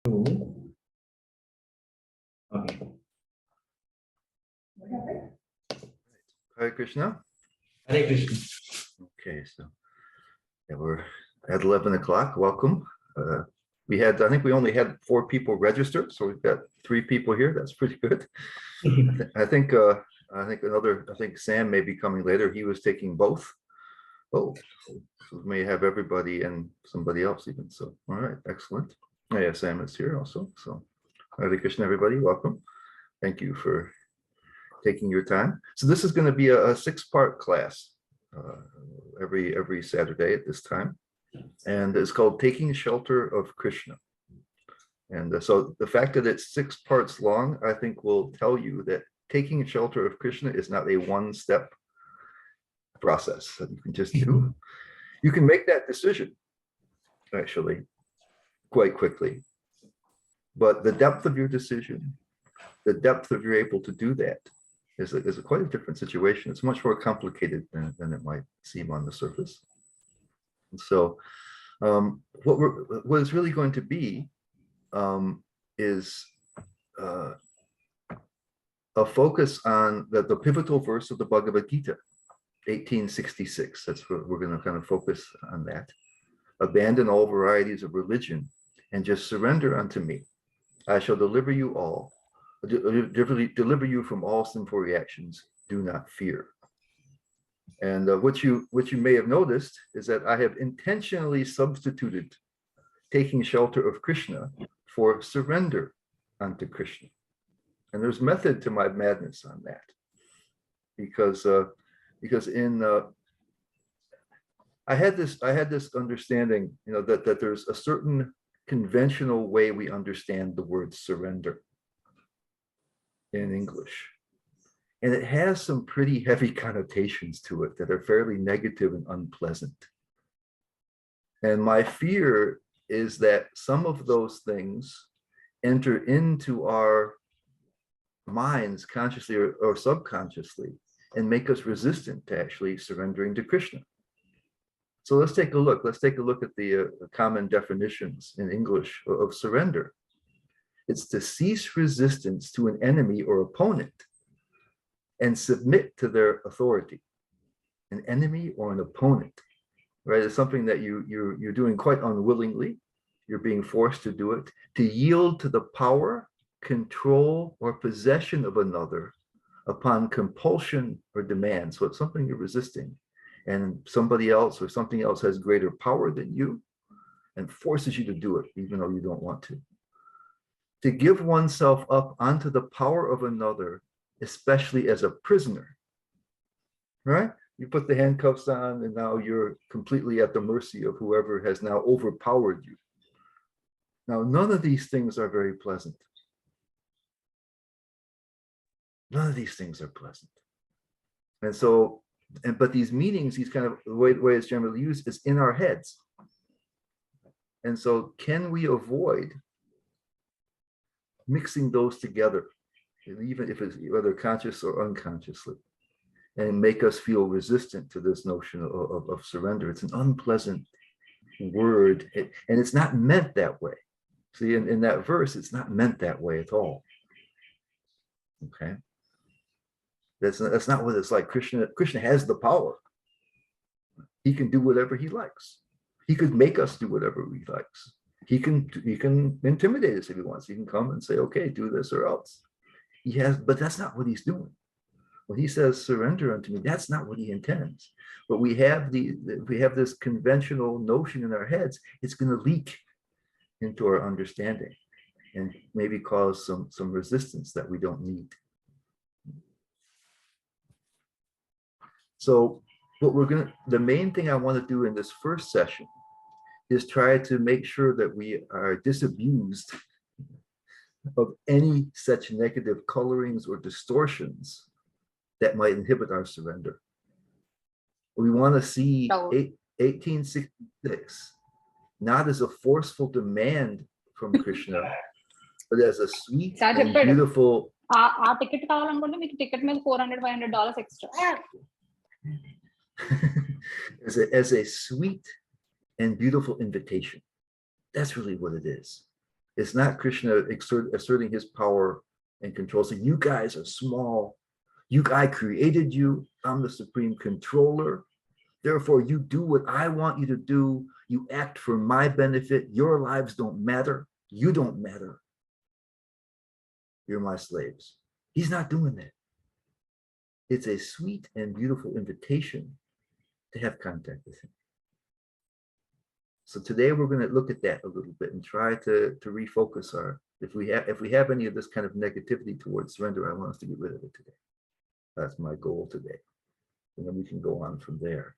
Okay. Hare Krishna. Hare Krishna. Okay, so yeah, we're at 11 o'clock. Welcome. I think we only had 4 people registered, so we've got 3 people here. That's pretty good. I think Sam may be coming later. He was taking both. Oh, so we may have everybody and somebody else even. So, all right, excellent. Oh, yeah, Sam is here also. So, Hare Krishna, everybody. Welcome. Thank you for taking your time. So this is going to be a 6-part class every Saturday at this time, and it's called Taking Shelter of Krishna. And so the fact that it's 6 parts long, I think will tell you that taking shelter of Krishna is not a one-step process that you can just do. You can make that decision actually quite quickly, but the depth of your decision, the depth of you're able to do that is quite a different situation. It's much more complicated than it might seem on the surface. And so what it's really going to be is a focus on the pivotal verse of the Bhagavad Gita, 1866. That's what we're going to kind of focus on that. Abandon all varieties of religion and just surrender unto me. I shall deliver you all. Deliver you from all sinful reactions. Do not fear. And what you may have noticed is that I have intentionally substituted taking shelter of Krishna for surrender unto Krishna. And there's method to my madness on that, because I had this understanding, that there's a certain conventional way we understand the word surrender in English. And it has some pretty heavy connotations to it that are fairly negative and unpleasant. And my fear is that some of those things enter into our minds consciously or subconsciously and make us resistant to actually surrendering to Krishna. So let's take a look. Let's take a look at the common definitions in English of surrender. It's to cease resistance to an enemy or opponent and submit to their authority. An enemy or an opponent, right? It's something that you're doing quite unwillingly. You're being forced to do it, to yield to the power, control, or possession of another upon compulsion or demand. So it's something you're resisting, and somebody else or something else has greater power than you and forces you to do it, even though you don't want to. To give oneself up onto the power of another, especially as a prisoner, right? You put the handcuffs on and now you're completely at the mercy of whoever has now overpowered you. Now, none of these things are very pleasant. None of these things are pleasant. And so, but these meanings, these kind of the way it's generally used is in our heads. And so can we avoid mixing those together, even if it's whether conscious or unconsciously, and make us feel resistant to this notion of surrender? It's an unpleasant word, and it's not meant that way. See, in that verse, it's not meant that way at all. Okay, that's not what it's like. Krishna has the power. He can do whatever he likes. He could make us do whatever he likes. He can intimidate us if he wants. He can come and say, okay, do this or else. But that's not what he's doing. When he says surrender unto me, that's not what he intends. But we have this conventional notion in our heads. It's going to leak into our understanding and maybe cause some resistance that we don't need. So the main thing I want to do in this first session is try to make sure that we are disabused of any such negative colorings or distortions that might inhibit our surrender. We want to see 1866 not as a forceful demand from Krishna, but as a sweet and beautiful. Ticket కావాలనుకుంటే మీకు ticket మీద $400-500 extra. as a sweet and beautiful invitation. That's really what it is. It's not Krishna asserting his power and control. So you guys are small. I created you. I'm the supreme controller. Therefore, you do what I want you to do. You act for my benefit. Your lives don't matter. You don't matter. You're my slaves. He's not doing that. It's a sweet and beautiful invitation to have contact with him. So today we're going to look at that a little bit and try to refocus our, if we have any of this kind of negativity towards surrender, I want us to get rid of it today. That's my goal today. And then we can go on from there.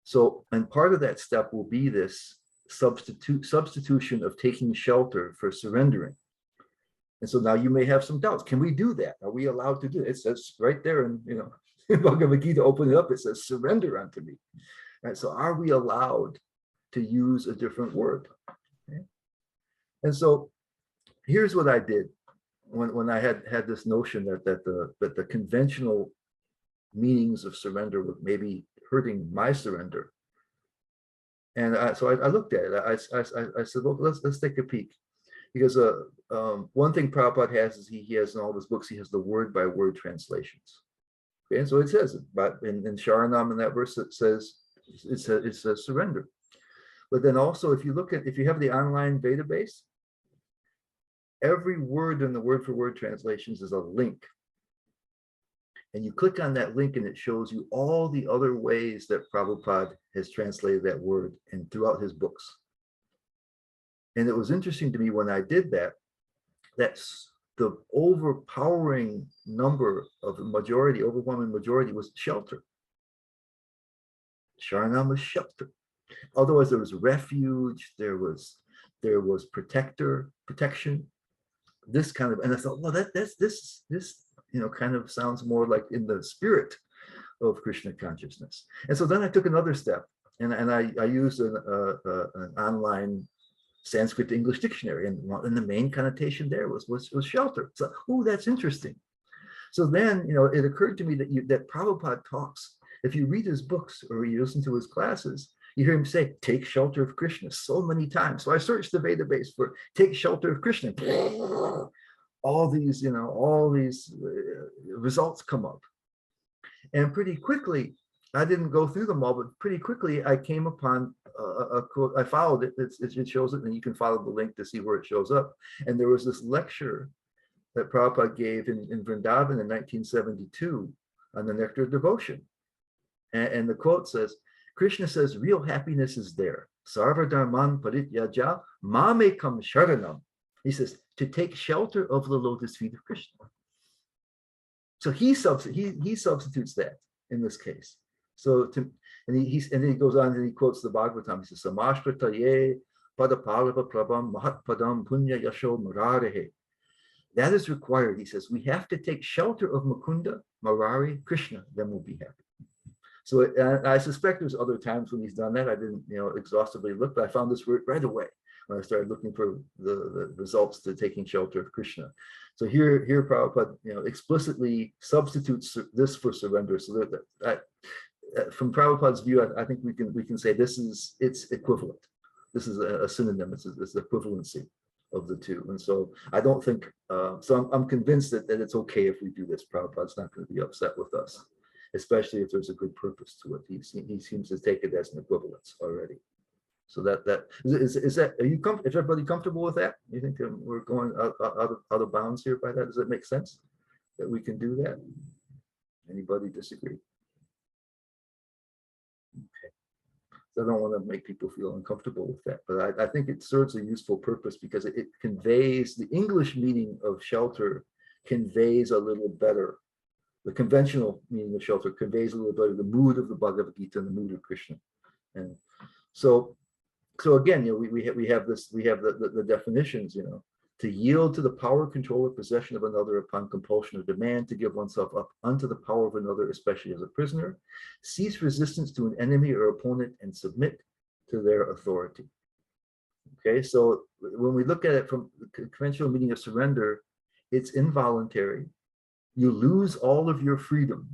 So, and part of that step will be this substitution of taking shelter for surrendering. And so now you may have some doubts. Can we do that? Are we allowed to do it? It says right there in, in Bhagavad Gita, open it up, it says, surrender unto me. Right? So are we allowed to use a different word? Okay. And so here's what I did when I had this notion that the conventional meanings of surrender were maybe hurting my surrender. And so I looked at it. I said, well, let's take a peek. Because one thing Prabhupada has is he has in all his books, he has the word-by-word translations. Okay, and so it says, but in Sharanam in that verse, it says surrender. But then also, if you have the online database, every word in the word-for-word translations is a link. And you click on that link and it shows you all the other ways that Prabhupada has translated that word and throughout his books. And it was interesting to me when I did that, that's the overpowering number of the majority, overwhelming majority was shelter. Sharanam was shelter. Otherwise, there was refuge, there was protection, this kind of, and I thought, well, this kind of sounds more like in the spirit of Krishna consciousness. And so then I took another step, and I used an online Sanskrit to English dictionary, and the main connotation there was shelter. So, oh, that's interesting. So then, it occurred to me that Prabhupada talks. If you read his books or you listen to his classes, you hear him say, "Take shelter of Krishna" so many times. So I searched the database for "Take shelter of Krishna." All these results come up, and pretty quickly, I didn't go through them all, but pretty quickly I came upon a quote. I followed it. It shows it, and you can follow the link to see where it shows up. And there was this lecture that Prabhupada gave in Vrindavan in 1972 on the nectar of devotion. And the quote says, Krishna says, real happiness is there. Sarva dharman parityaja mamekam sharanam. He says, to take shelter of the lotus feet of Krishna. So he substitutes that in this case. So and then he goes on and he quotes the Bhagavatam. He says, Samashtrataye padapalava prabham mahatpadam punya yasho murarehe. That is required. He says, we have to take shelter of Mukunda, Murari, Krishna, then we'll be happy. So I suspect there's other times when he's done that. I didn't, exhaustively look, but I found this word right away when I started looking for the results to taking shelter of Krishna. So here Prabhupada, explicitly substitutes this for surrender. So that from Prabhupada's view, I think we can say it's equivalent. This is a synonym. It's equivalency of the two. And so I don't think, so I'm convinced that it's okay if we do this. Prabhupada's not going to be upset with us, especially if there's a good purpose to it. He seems to take it as an equivalence already. So is everybody comfortable with that? You think we're going out of bounds here by that? Does it make sense that we can do that? Anybody disagree? Okay. So I don't want to make people feel uncomfortable with that, but I think it serves a useful purpose because it conveys the English meaning of shelter, conveys a little better. The conventional meaning of shelter conveys a little better the mood of the Bhagavad Gita and the mood of Krishna. And so again, we have the definitions, to yield to the power, control, or possession of another upon compulsion or demand, to give oneself up unto the power of another, especially as a prisoner, cease resistance to an enemy or opponent, and submit to their authority. Okay, so when we look at it from the conventional meaning of surrender, it's involuntary. You lose all of your freedom.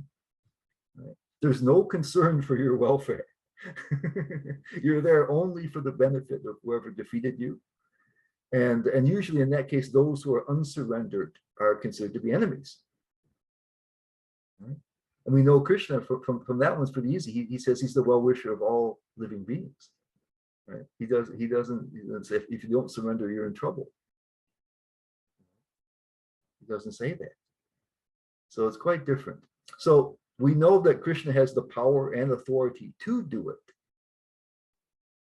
Right? There's no concern for your welfare. You're there only for the benefit of whoever defeated you. And usually in that case, those who are unsurrendered are considered to be enemies. Right? And we know Krishna from that one's pretty easy. He says he's the well-wisher of all living beings. Right? He doesn't say if you don't surrender, you're in trouble. He doesn't say that. So it's quite different. So we know that Krishna has the power and authority to do it.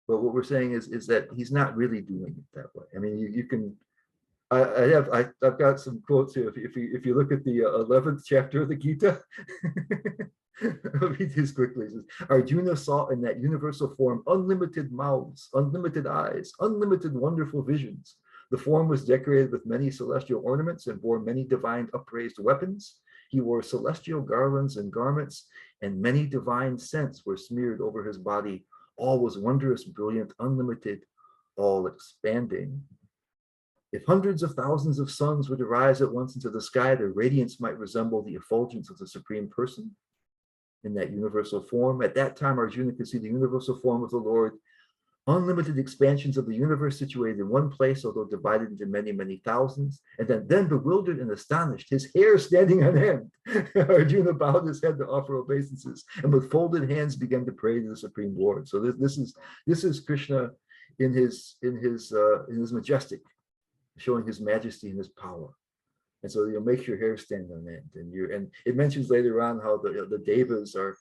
But what we're saying is that he's not really doing it that way. I mean, you can. I've got some quotes here. If you look at the 11th chapter of the Gita, I'll read these quickly. It says, Arjuna saw in that universal form unlimited mouths, unlimited eyes, unlimited wonderful visions. The form was decorated with many celestial ornaments and bore many divine upraised weapons. He wore celestial garlands and garments, and many divine scents were smeared over his body. All was wondrous, brilliant, unlimited, all expanding. If hundreds of thousands of suns were to rise at once into the sky, their radiance might resemble the effulgence of the Supreme Person in that universal form. At that time, Arjuna could see the universal form of the Lord, unlimited expansions of the universe situated in one place, although divided into many, many thousands. And then bewildered and astonished, his hair standing on end, Arjuna bowed his head to offer obeisances, and with folded hands began to pray to the Supreme Lord. So this is Krishna in his majestic, showing his majesty and his power. And so you'll make your hair stand on end. And it mentions later on how the devas are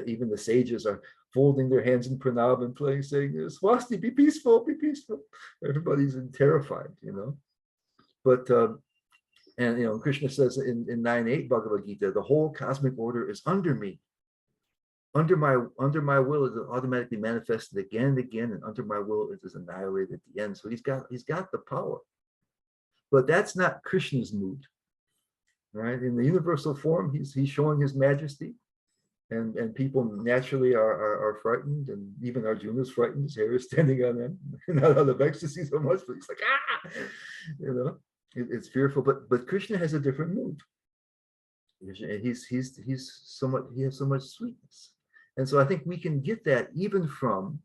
even the sages are folding their hands in pranam and praying, saying, Swasti, be peaceful, be peaceful. Everybody's terrified, But Krishna says in 9.8 Bhagavad Gita, the whole cosmic order is under me. Under my will, it is automatically manifested again and again, and under my will, it is annihilated at the end. So he's got the power. But that's not Krishna's mood, right? In the universal form, he's showing his majesty, and people naturally are frightened, and even Arjuna's frightened. His hair is standing on him, not out of ecstasy so much, but he's like, it's fearful. But Krishna has a different mood. He has so much sweetness. And so I think we can get that even from,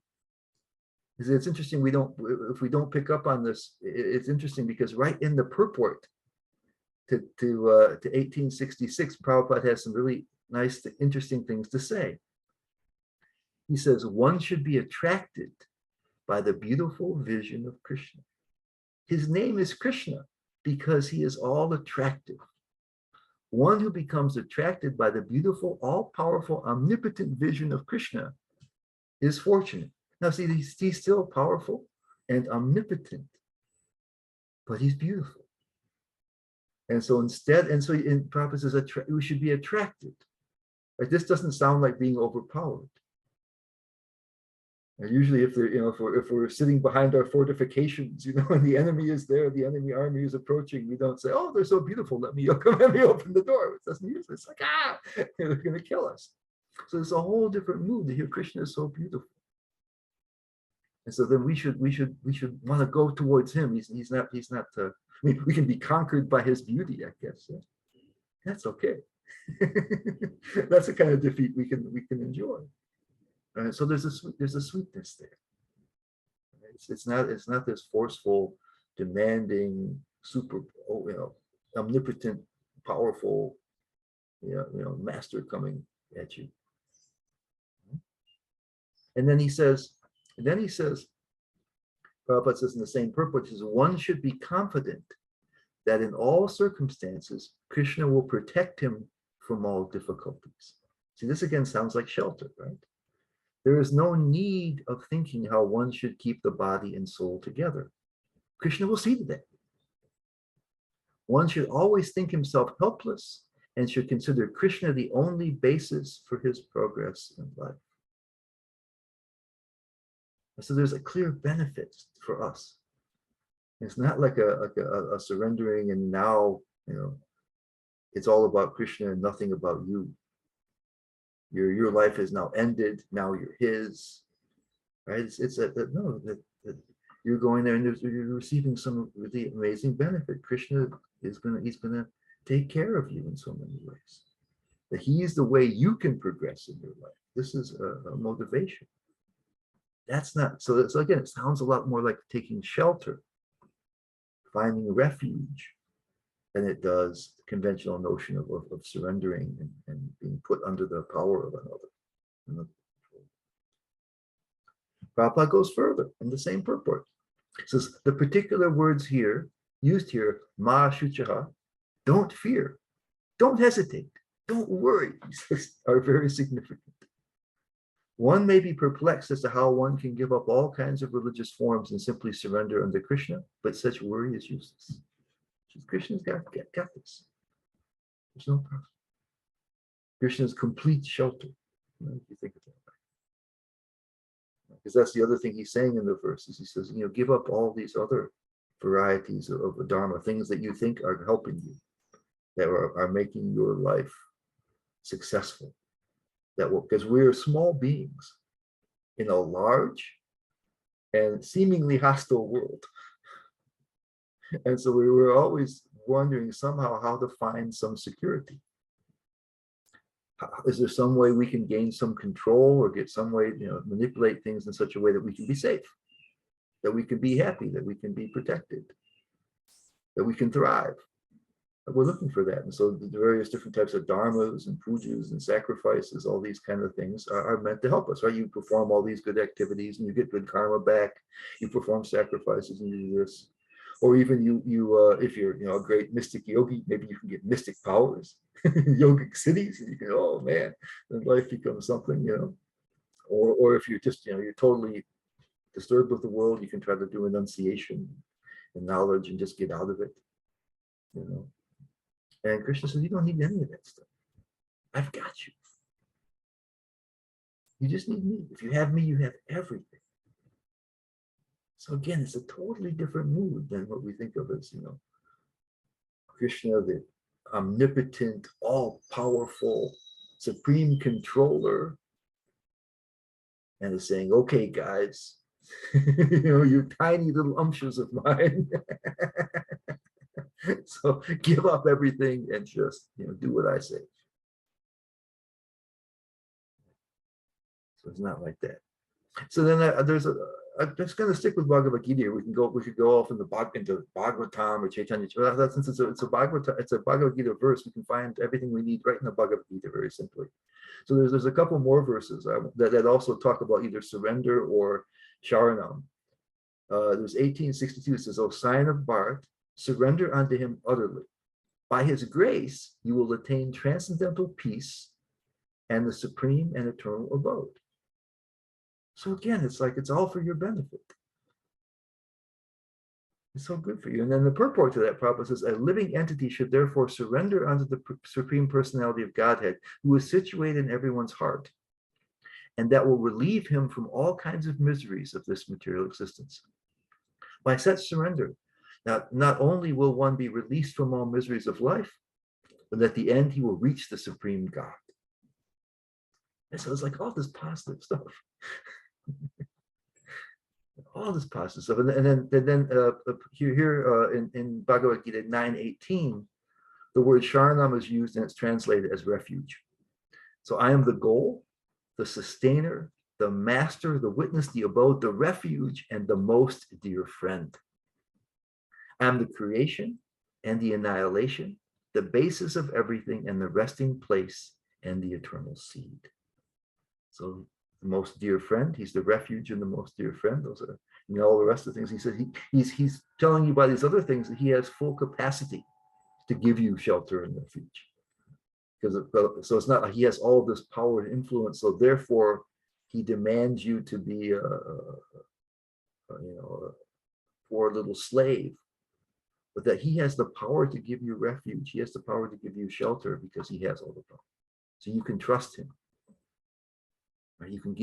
it's interesting, if we don't pick up on this, it's interesting because right in the purport to 1866, Prabhupada has some really nice, interesting things to say. He says, one should be attracted by the beautiful vision of Krishna. His name is Krishna because he is all attractive. One who becomes attracted by the beautiful, all-powerful, omnipotent vision of Krishna is fortunate. Now, see, he's still powerful and omnipotent, but he's beautiful. And so Prabhupada says, we should be attracted. Like, this doesn't sound like being overpowered. And usually, if we're sitting behind our fortifications, and the enemy is there, the enemy army is approaching, we don't say, "Oh, they're so beautiful. Let me open the door." It doesn't use it. It's like, they're going to kill us. So it's a whole different mood to hear Krishna is so beautiful. And so then we should want to go towards him. He's not. I mean, we can be conquered by his beauty, I guess. Yeah. That's okay. That's the kind of defeat we can enjoy. So there's a sweetness there. It's not this forceful, demanding, omnipotent, powerful, master coming at you. And then he says, Prabhupada says in the same purport, says, one should be confident that in all circumstances, Krishna will protect him from all difficulties. See, this again sounds like shelter, right? There is no need of thinking how one should keep the body and soul together. Krishna will see to that. One should always think himself helpless and should consider Krishna the only basis for his progress in life. So there's a clear benefit for us. It's not like a surrendering and now, it's all about Krishna and nothing about you. Your life is now ended. Now you're his, right? You're going there and you're receiving some really amazing benefit. Krishna he's gonna take care of you in so many ways. That he is the way you can progress in your life. This is a motivation. That's not, so again, it sounds a lot more like taking shelter, finding refuge, than it does the conventional notion of surrendering and being put under the power of another. Prabhupada goes further in the same purport. It says the particular words here, used here, ma shuchaha, don't fear, don't hesitate, don't worry, he says, are very significant. One may be perplexed as to how one can give up all kinds of religious forms and simply surrender under Krishna, but such worry is useless. Krishna's got this. There's no problem. Krishna's complete shelter. If you think of that. Because that's the other thing he's saying in the verses. He says, give up all these other varieties of the Dharma, things that you think are helping you, that are making your life successful. Because we're small beings in a large and seemingly hostile world. And so we were always wondering somehow how to find some security. Is there some way we can gain some control or get some way, manipulate things in such a way that we can be safe, that we can be happy, that we can be protected, that we can thrive? We're looking for that. And so the various different types of dharmas and pujas and sacrifices, all these kind of things are meant to help us, right? You perform all these good activities and you get good karma back. You perform sacrifices and you do this. Or even if you're a great mystic yogi, maybe you can get mystic powers, yogic cities, and you can, oh man, then life becomes something, Or if you're just, you're totally disturbed with the world, you can try to do enunciation and knowledge and just get out of it, And Krishna says, you don't need any of that stuff. I've got you. You just need me. If you have me, you have everything. So again, it's a totally different mood than what we think of as, Krishna, the omnipotent, all-powerful, supreme controller, and is saying, okay, guys, you tiny little umptious of mine. So give up everything and just, do what I say. So it's not like that. So then I'm just going to stick with Bhagavad Gita. We could go off into Bhagavatam or Chaitanya. Since it's a Bhagavad Gita verse, we can find everything we need right in the Bhagavad Gita very simply. So there's a couple more verses that also talk about either surrender or sharanam. There's 1862. It says, "O sign of Bharat, surrender unto him utterly. By his grace, you will attain transcendental peace and the supreme and eternal abode." So again, it's like it's all for your benefit. It's so good for you. And then the purport to that Prabhupada says, a living entity should therefore surrender unto the Supreme Personality of Godhead, who is situated in everyone's heart, and that will relieve him from all kinds of miseries of this material existence. By such surrender, now, not only will one be released from all miseries of life, but at the end he will reach the Supreme God. And so it's like all this positive stuff. All this positive stuff. And then here in Bhagavad Gita 9:18, the word sharanam is used and it's translated as refuge. So I am the goal, the sustainer, the master, the witness, the abode, the refuge, and the most dear friend. I am the creation and the annihilation, the basis of everything and the resting place and the eternal seed. So the most dear friend, he's the refuge and the most dear friend. Those are, all the rest of the things. He said he's telling you by these other things that he has full capacity to give you shelter and refuge. So it's not like he has all this power and influence. So therefore, he demands you to be a poor little slave, but that he has the power to give you refuge. He has the power to give you shelter because he has all the power. So you can trust him. You can.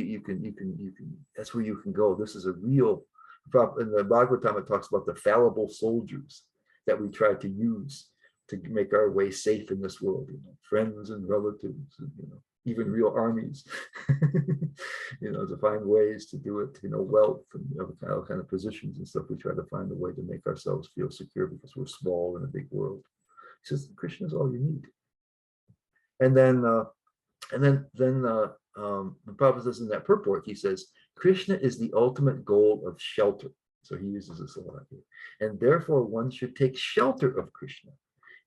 That's where you can go. This is a real. In the Bhagavatam, it talks about the fallible soldiers that we try to use to make our way safe in this world. Friends and relatives, and, even real armies. To find ways to do it. Wealth and all kind of positions and stuff. We try to find a way to make ourselves feel secure because we're small in a big world. He says Krishna is all you need. And then the Prabhupada says in that purport, he says, Krishna is the ultimate goal of shelter. So he uses this a lot here. And therefore one should take shelter of Krishna,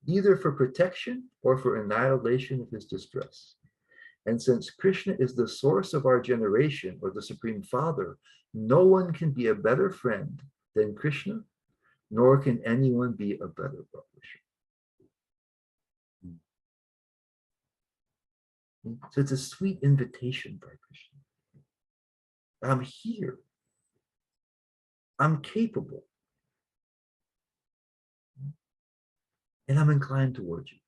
either for protection or for annihilation of his distress. And since Krishna is the source of our generation, or the Supreme Father, no one can be a better friend than Krishna, nor can anyone be a better publisher. So it's a sweet invitation by Krishna. I'm here. I'm capable. And I'm inclined towards you.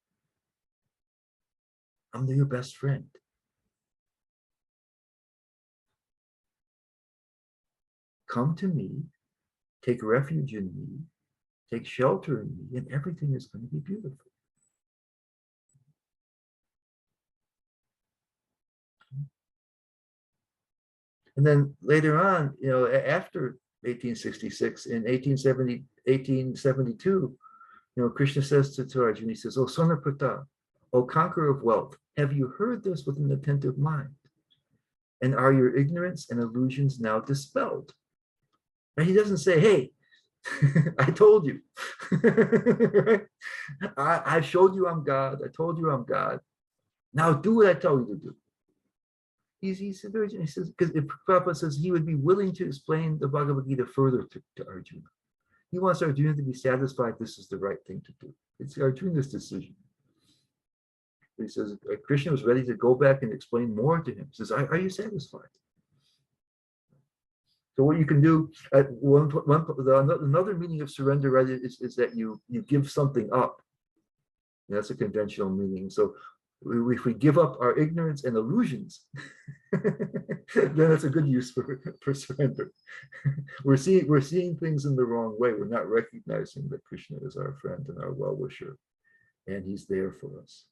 I'm your best friend. Come to me, take refuge in me, take shelter in me, and everything is going to be beautiful. And then later on, after 1866, in 1872, Krishna says to Arjuna, he says, "O son of Pratap, O conqueror of wealth, have you heard this with an attentive mind? And are your ignorance and illusions now dispelled?" And he doesn't say, "Hey, I told you." Right? I showed you I'm God. I told you I'm God. Now do what I tell you to do. He says, because Prabhupada says he would be willing to explain the Bhagavad Gita further to Arjuna. He wants Arjuna to be satisfied this is the right thing to do. It's Arjuna's decision. He says Krishna was ready to go back and explain more to him. He says, are you satisfied? So what you can do, another meaning of surrender, right, is that you give something up. That's a conventional meaning. So if we give up our ignorance and illusions, then that's a good use for surrender. We're seeing things in the wrong way. We're not recognizing that Krishna is our friend and our well-wisher, and he's there for us.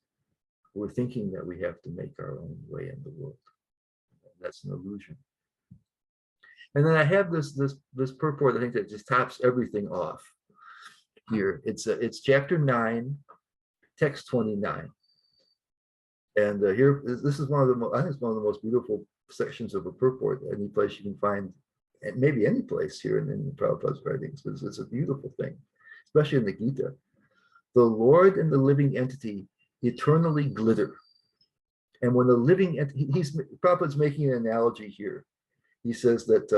We're thinking that we have to make our own way in the world. That's an illusion. And then I have this purport, I think, that just tops everything off here. It's chapter 9, text 29. And here, this is one of the most beautiful sections of a purport. Any place you can find, and maybe any place here in Prabhupada's writings, because it's a beautiful thing, especially in the Gita. The Lord and the living entity eternally glitter. And when the living entity, Prabhupada's making an analogy here. He says that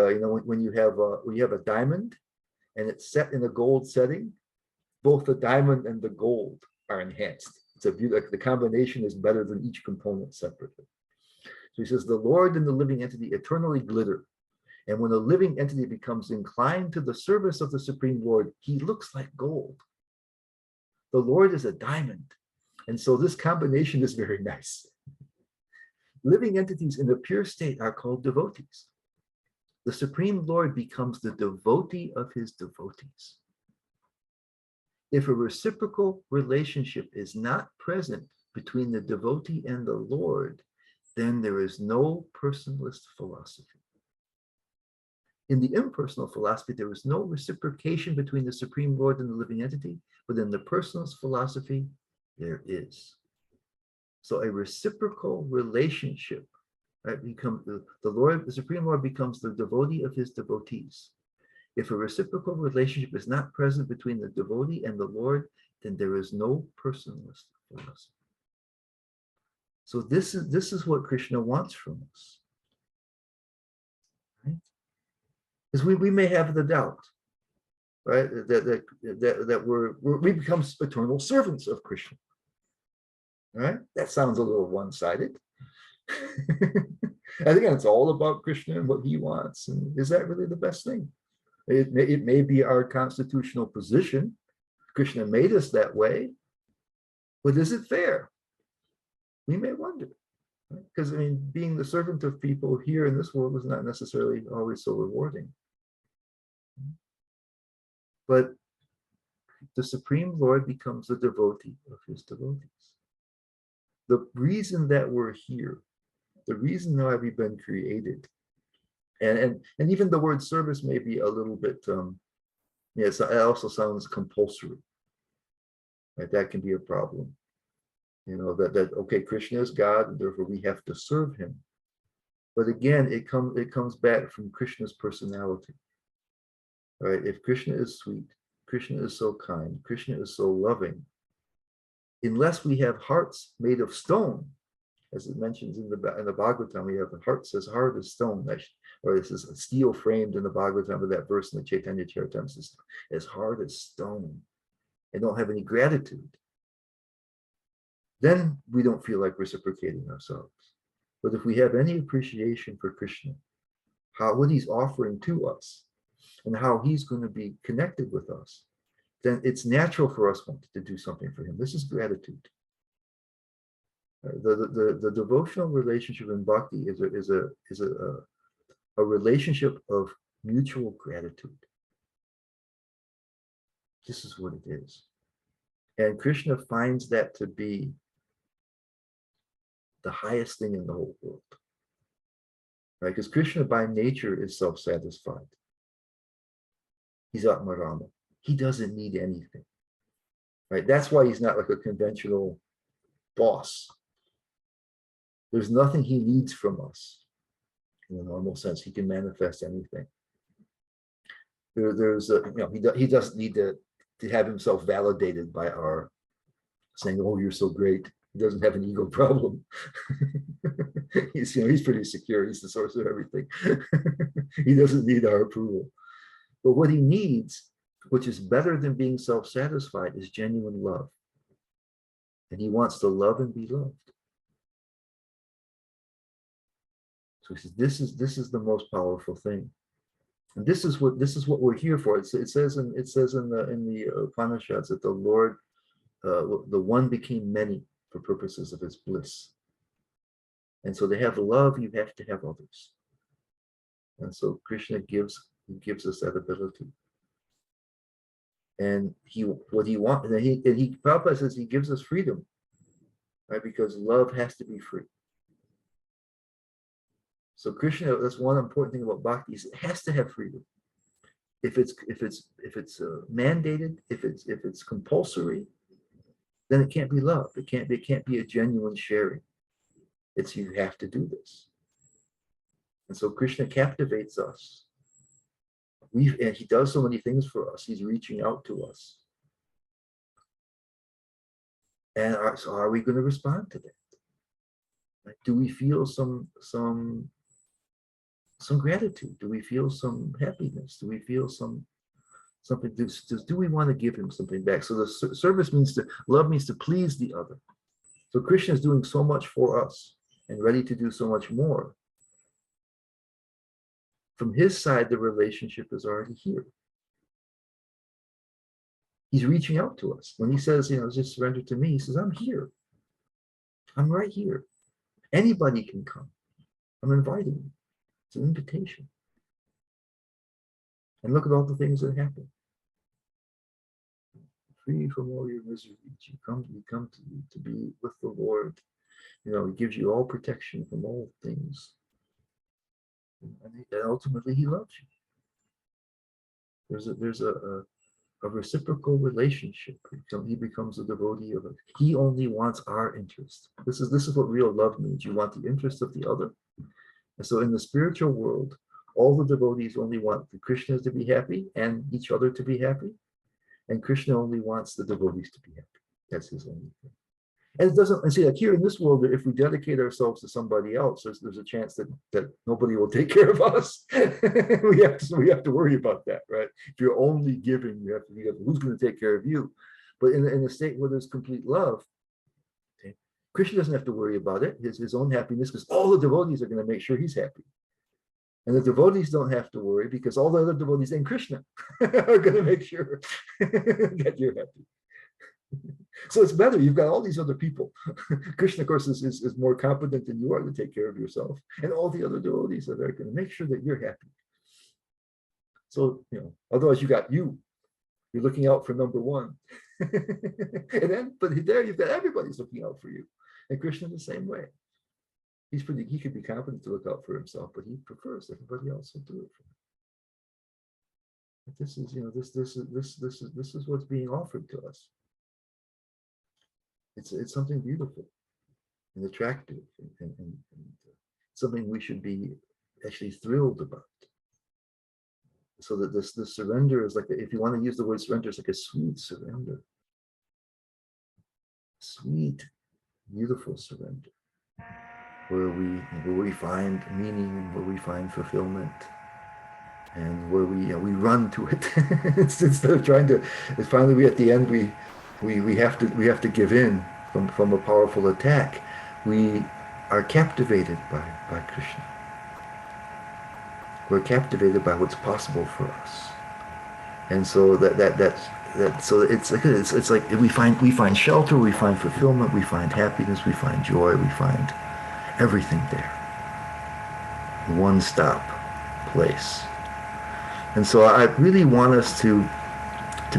when you have a diamond and it's set in a gold setting, both the diamond and the gold are enhanced. It's a beautiful, the combination is better than each component separately. So he says the Lord and the living entity eternally glitter. And when the living entity becomes inclined to the service of the Supreme Lord, he looks like gold. The Lord is a diamond. And so this combination is very nice. Living entities in the pure state are called devotees. The Supreme Lord becomes the devotee of his devotees. If a reciprocal relationship is not present between the devotee and the Lord, then there is no personalist philosophy. In the impersonal philosophy, there is no reciprocation between the Supreme Lord and the living entity, but in the personalist philosophy, there is. So a reciprocal relationship, right, the Supreme Lord becomes the devotee of his devotees. If a reciprocal relationship is not present between the devotee and the Lord, then there is no personalist philosophy. So this is what Krishna wants from us. Right? Because we may have the doubt, right, that we become eternal servants of Krishna. Right? That sounds a little one-sided. I think it's all about Krishna and what he wants. And is that really the best thing? It may be our constitutional position. Krishna made us that way. But is it fair? We may wonder. Because, I mean, being the servant of people here in this world is not necessarily always so rewarding. But the Supreme Lord becomes the devotee of his devotees. The reason that we're here, the reason why we've been created, and even the word service may be a little bit, yes, it also sounds compulsory. Right? That can be a problem. That okay, Krishna is God, and therefore we have to serve him. But again, it comes back from Krishna's personality. Right? If Krishna is sweet, Krishna is so kind, Krishna is so loving, unless we have hearts made of stone, as it mentions in the Bhagavatam, we have hearts as hard as stone, or this is steel framed in the Bhagavatam, with that verse in the Chaitanya Charitamrita, as hard as stone, and don't have any gratitude. Then we don't feel like reciprocating ourselves. But if we have any appreciation for Krishna, what he's offering to us, and how he's going to be connected with us, then it's natural for us to do something for him. This is gratitude. The devotional relationship in bhakti is a relationship of mutual gratitude. This is what it is. And Krishna finds that to be the highest thing in the whole world. Right? Because Krishna by nature is self-satisfied. He's Atmarama. He doesn't need anything. Right? That's why he's not like a conventional boss. There's nothing he needs from us. In the normal sense, he can manifest anything. He doesn't need to have himself validated by our saying, "Oh, you're so great." He doesn't have an ego problem. He's pretty secure. He's the source of everything. He doesn't need our approval. But what he needs, which is better than being self-satisfied, is genuine love. And he wants to love and be loved. So he says, this is the most powerful thing. And this is what we're here for. It says in the Upanishads that the Lord, the one became many for purposes of his bliss. And so to have love, you have to have others. And so Krishna gives us that ability. And Prabhupada says he gives us freedom, right? Because love has to be free. So Krishna, that's one important thing about bhakti, is it has to have freedom. If it's mandated, if it's compulsory, then it can't be love. It can't be a genuine sharing. It's you have to do this. And so Krishna captivates us. And he does so many things for us. He's reaching out to us. And so are we going to respond to that? Like, do we feel some gratitude? Do we feel some happiness? Do we feel something? Do we want to give him something back? So the service love means to please the other. So Krishna is doing so much for us and ready to do so much more. From his side, the relationship is already here. He's reaching out to us. When he says, just surrender to me, he says, I'm here. I'm right here. Anybody can come. I'm inviting you. It's an invitation. And look at all the things that happen. Free from all your miseries. You come to be with the Lord. He gives you all protection from all things. And ultimately, he loves you. There's a reciprocal relationship. He becomes a devotee of it. He only wants our interest. This is what real love means. You want the interest of the other. And so in the spiritual world, all the devotees only want the Krishnas to be happy and each other to be happy. And Krishna only wants the devotees to be happy. That's his only thing. And it doesn't, and see, like here in this world, if we dedicate ourselves to somebody else, there's a chance that nobody will take care of us. we have to worry about that, right? If you're only giving, you have to who's going to take care of you. But in a state where there's complete love, okay, Krishna doesn't have to worry about it, his own happiness, because all the devotees are going to make sure he's happy. And the devotees don't have to worry because all the other devotees and Krishna are going to make sure that you're happy. So it's better. You've got all these other people. Krishna, of course, is more competent than you are to take care of yourself. And all the other devotees are there going to make sure that you're happy. So, otherwise you're looking out for number one. But there you've got everybody's looking out for you. And Krishna the same way. He could be competent to look out for himself, but he prefers everybody else to do it for him. But this is what's being offered to us. It's something beautiful and attractive, and something we should be actually thrilled about. So that this surrender is like, if you want to use the word surrender, it's like a sweet surrender. Sweet, beautiful surrender. Where we find meaning, where we find fulfillment, and where we run to it. Instead of trying to, it's finally we at the end we have to give in from a powerful attack. We are captivated by Krishna. We're captivated by what's possible for us, and so so it's like we find shelter, we find fulfillment, we find happiness, we find joy, we find everything there. One stop place. And so I really want us to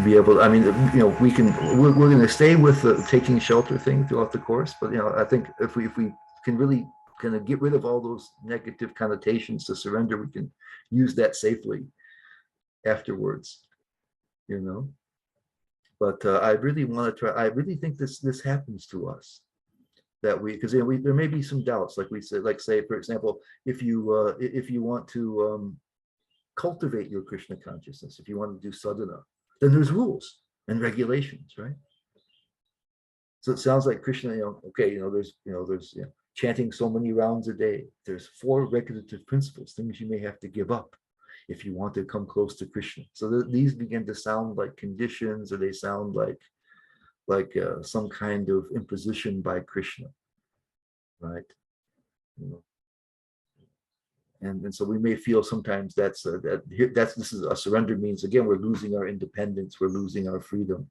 be able to, I mean, you know, we're going to stay with the taking shelter thing throughout the course, but you know, I think if we can really kind of get rid of all those negative connotations to surrender, we can use that safely afterwards, you know. But I really want to try, I really think this happens to us, that because you know, there may be some doubts, like we said, like say, for example, if you want to cultivate your Krishna consciousness, if you want to do sadhana, then there's rules and regulations, right? So it sounds like Krishna, you know, okay, you know, there's chanting so many rounds a day. There's 4 regulative principles, things you may have to give up if you want to come close to Krishna. So these begin to sound like conditions, or they sound like some kind of imposition by Krishna, right? You know. And so we may feel sometimes this is a surrender, means again we're losing our independence, we're losing our freedom.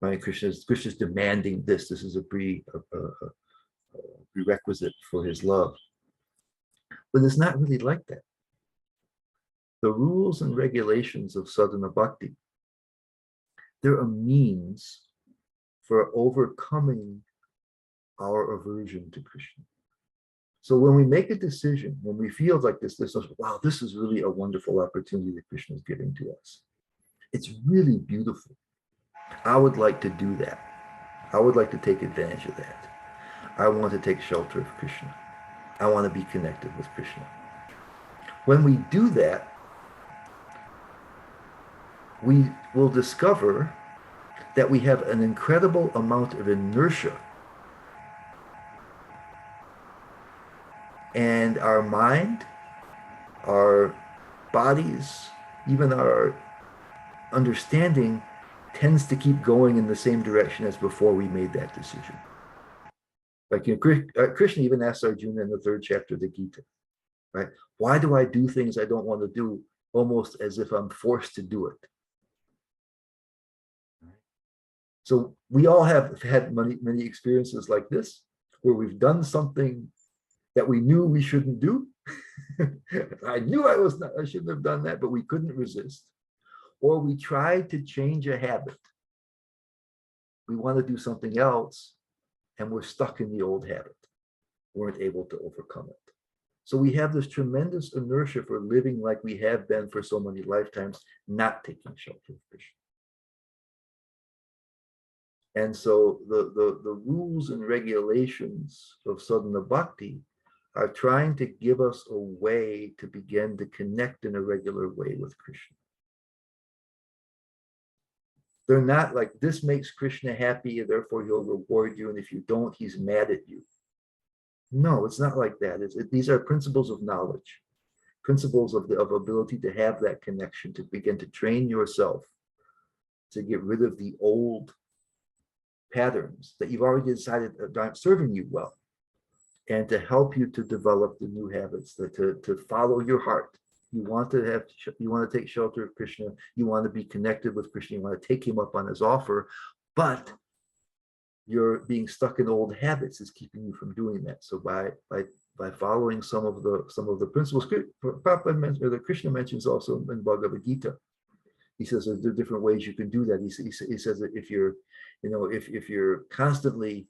Right? Krishna's demanding this. This is a prerequisite for his love. But it's not really like that. The rules and regulations of sadhana bhakti, they're a means for overcoming our aversion to Krishna. So when we make a decision, when we feel like this, wow, this is really a wonderful opportunity that Krishna is giving to us. It's really beautiful. I would like to do that. I would like to take advantage of that. I want to take shelter of Krishna. I want to be connected with Krishna. When we do that, we will discover that we have an incredible amount of inertia, and our mind, our bodies, even our understanding tends to keep going in the same direction as before we made that decision. Like, you know, Krishna even asks Arjuna in the 3rd chapter of the Gita, right? Why do I do things I don't want to do, almost as if I'm forced to do it? So we all have had many experiences like this, where we've done something that we knew we shouldn't do. I knew I shouldn't have done that, but we couldn't resist. Or we tried to change a habit. We want to do something else, and we're stuck in the old habit. Weren't able to overcome it. So we have this tremendous inertia for living like we have been for so many lifetimes, not taking shelter of Krishna. And so the rules and regulations of sadhana bhakti are trying to give us a way to begin to connect in a regular way with Krishna. They're not like, this makes Krishna happy, and therefore he'll reward you, and if you don't, he's mad at you. No, it's not like that. These are principles of knowledge, principles of ability to have that connection, to begin to train yourself to get rid of the old patterns that you've already decided aren't serving you well, and to help you to develop the new habits, to follow your heart. You want to take shelter of Krishna, you want to be connected with Krishna, you want to take him up on his offer, but you're being stuck in old habits is keeping you from doing that. So by following some of the principles that Krishna mentions also in Bhagavad Gita, he says there are different ways you can do that. He says that if you're constantly,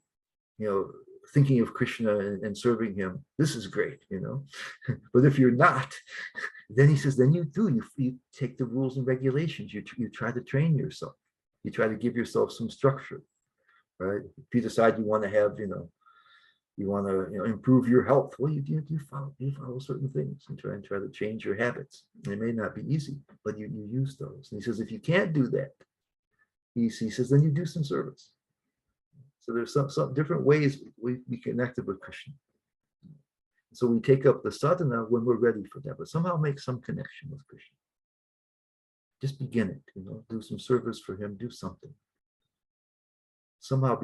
thinking of Krishna and serving him, this is great, But if you're not, then he says, then you take the rules and regulations. You try to train yourself. You try to give yourself some structure, right? If you decide you want to have, You want to, improve your health. Well, you follow certain things and try to change your habits. And it may not be easy, but you use those. And he says, if you can't do that, he says, then you do some service. So there's some different ways we connected with Krishna. So we take up the sadhana when we're ready for that, but somehow make some connection with Krishna. Just begin it, do some service for him, do something. Somehow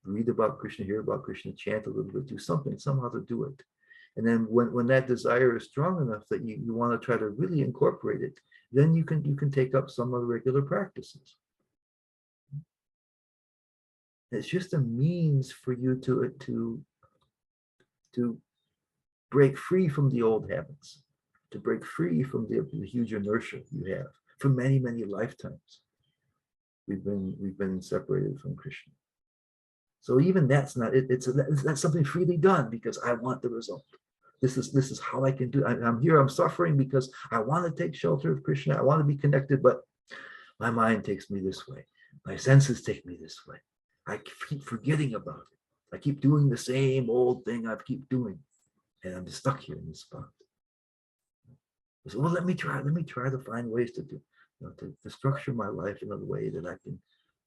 read about Krishna, hear about Krishna, chant a little bit, do something, somehow to do it. And then when that desire is strong enough that you want to try to really incorporate it, then you can take up some of the regular practices. It's just a means for you to break free from the old habits, to break free from the huge inertia you have for many, many lifetimes. We've been separated from Krishna. So even that's not it. That's something freely done because I want the result. This is how I can do it. I'm here. I'm suffering because I want to take shelter of Krishna. I want to be connected, but my mind takes me this way. My senses take me this way. I keep forgetting about it. I keep doing the same old thing I keep doing, and I'm stuck here in this spot. So, well, let me try to find ways to do, to structure my life in a way that I can